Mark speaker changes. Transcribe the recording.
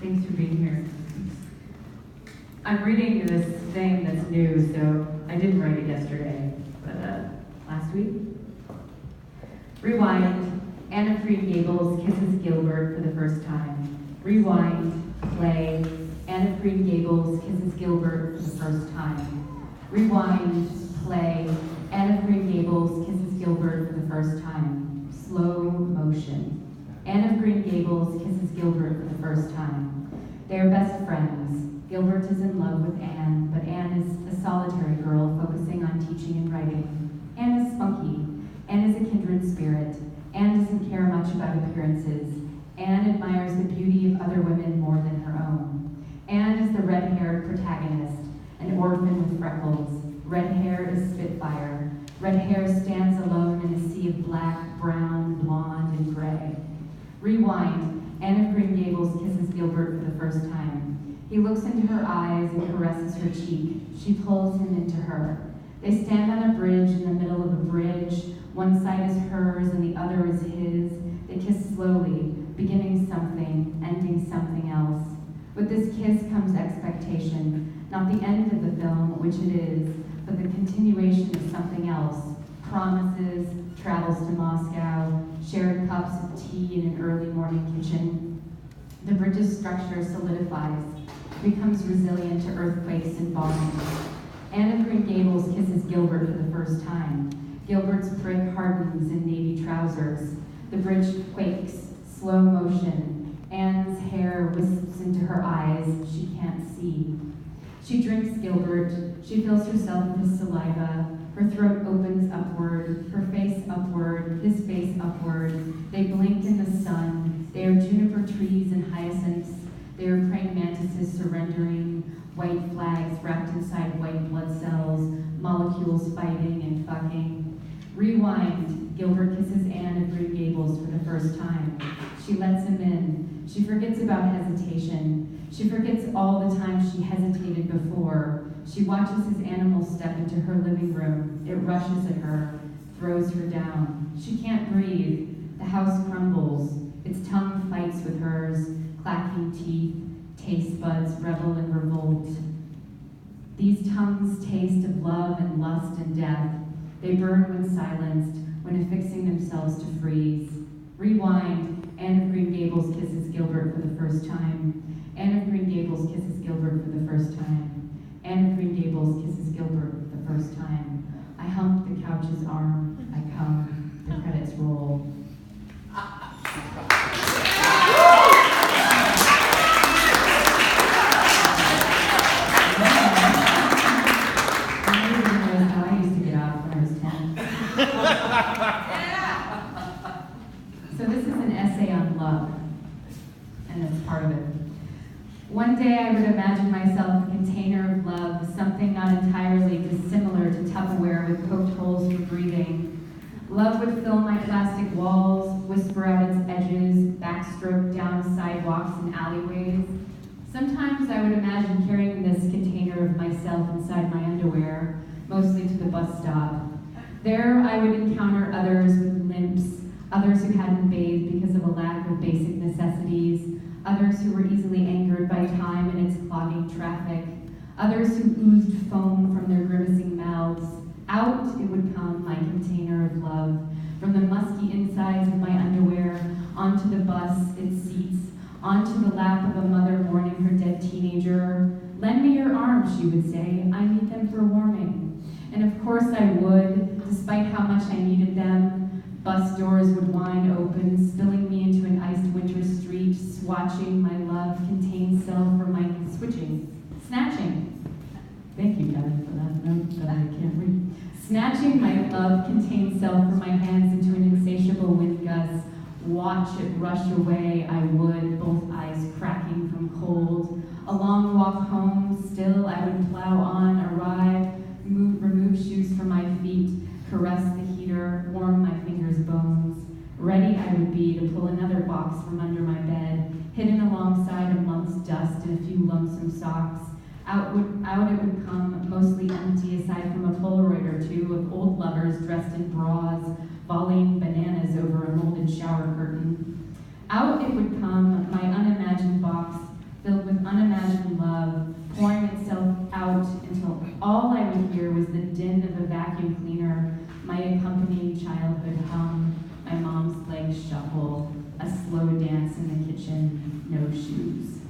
Speaker 1: Thanks for being here. I'm reading this thing that's new, so I didn't write it yesterday, but last week. Rewind. Anna Freed Gables kisses Gilbert for the first time. Rewind. Play. Anna Freed Gables kisses Gilbert for the first time. Rewind. Play. Anna Freed Gables kisses Gilbert for the first time. Slow motion. Anna Green Gables kisses Gilbert for the first time. They are best friends. Gilbert is in love with Anne, but Anne is a solitary girl focusing on teaching and writing. Anne is spunky. Anne is a kindred spirit. Anne doesn't care much about appearances. Anne admires the beauty of other women more than her own. Anne is the red-haired protagonist, an orphan with freckles. Red hair is Spitfire. Red hair stands alone in a sea of black, brown, blonde, and gray. Rewind. Anna Green Gables kisses Gilbert for the first time. He looks into her eyes and caresses her cheek. She pulls him into her. They stand on a bridge in the middle of a bridge. One side is hers and the other is his. They kiss slowly, beginning something, ending something else. With this kiss comes expectation, not the end of the film, which it is, but the continuation of something else. Promises, travels to Moscow, shared cups of tea in an early morning kitchen. The bridge's structure solidifies, becomes resilient to earthquakes and bombings. Anna Green Gables kisses Gilbert for the first time. Gilbert's prick hardens in navy trousers. The bridge quakes, slow motion. Anne's hair wisps into her eyes. She can't see. She drinks Gilbert. She fills herself with his saliva. Her throat opens upward, her face upward, his face upward. They blink in the sun. They are juniper trees and hyacinths. They are praying mantises surrendering, white flags wrapped inside white blood cells, molecules fighting and fucking. Rewind. Gilbert kisses Anne of Green Gables for the first time. She lets him in. She forgets about hesitation. She forgets all the time she hesitated before. She watches his animal step into her living room. It rushes at her, throws her down. She can't breathe. The house crumbles. Its tongue fights with hers, clacking teeth. Taste buds revel in revolt. These tongues taste of love and lust and death. They burn when silenced, when affixing themselves to freeze. Rewind. Anne of Green Gables kisses Gilbert for the first time. Anne of Green Gables kisses Gilbert for the first time. Anne of Green Gables kisses Gilbert for the first time. I hump the couch's arm. I come. The credits roll. I used to get out when I was 10. So this is an essay on love, and that's part of it. One day I would imagine myself a container of love, something not entirely dissimilar to Tupperware with poked holes for breathing. Love would fill my plastic walls, whisper out its edges, backstroke down sidewalks and alleyways. Sometimes I would imagine carrying this container of myself inside my underwear, mostly to the bus stop. There I would encounter others with limps, others who hadn't bathed because of a lack of basic necessities, others who were easily angered by time and its clogging traffic, others who oozed foam from their grimacing mouths. Out it would come, my container of love, from the musky insides of my underwear, onto the bus, its seats, onto the lap of a mother mourning her dead teenager. Lend me your arms, she would say, I need them for warming. And of course I would, despite how much I needed them. Bus doors would wind open, spilling me into an iced winter street, swatching my love contained self for my snatching. Thank you, Kevin, for that note that I can't read. Snatching my love contained self from my hands into an insatiable wind gust. Watch it rush away, I would, both eyes cracking from cold. A long walk home, still I would plow on, arrive, remove shoes from my feet, caress the heater, warm my fingers' bones. Ready I would be to pull another box from under my bed, hidden alongside a month's dust and a few lonesome socks. Out it would come, mostly empty aside from a Polaroid or two of old lovers dressed in bras, volleying bananas over a molded shower curtain. Out it would come, my unimagined box, ear was the din of a vacuum cleaner, my accompanying childhood hum, my mom's legs shuffle, a slow dance in the kitchen, no shoes.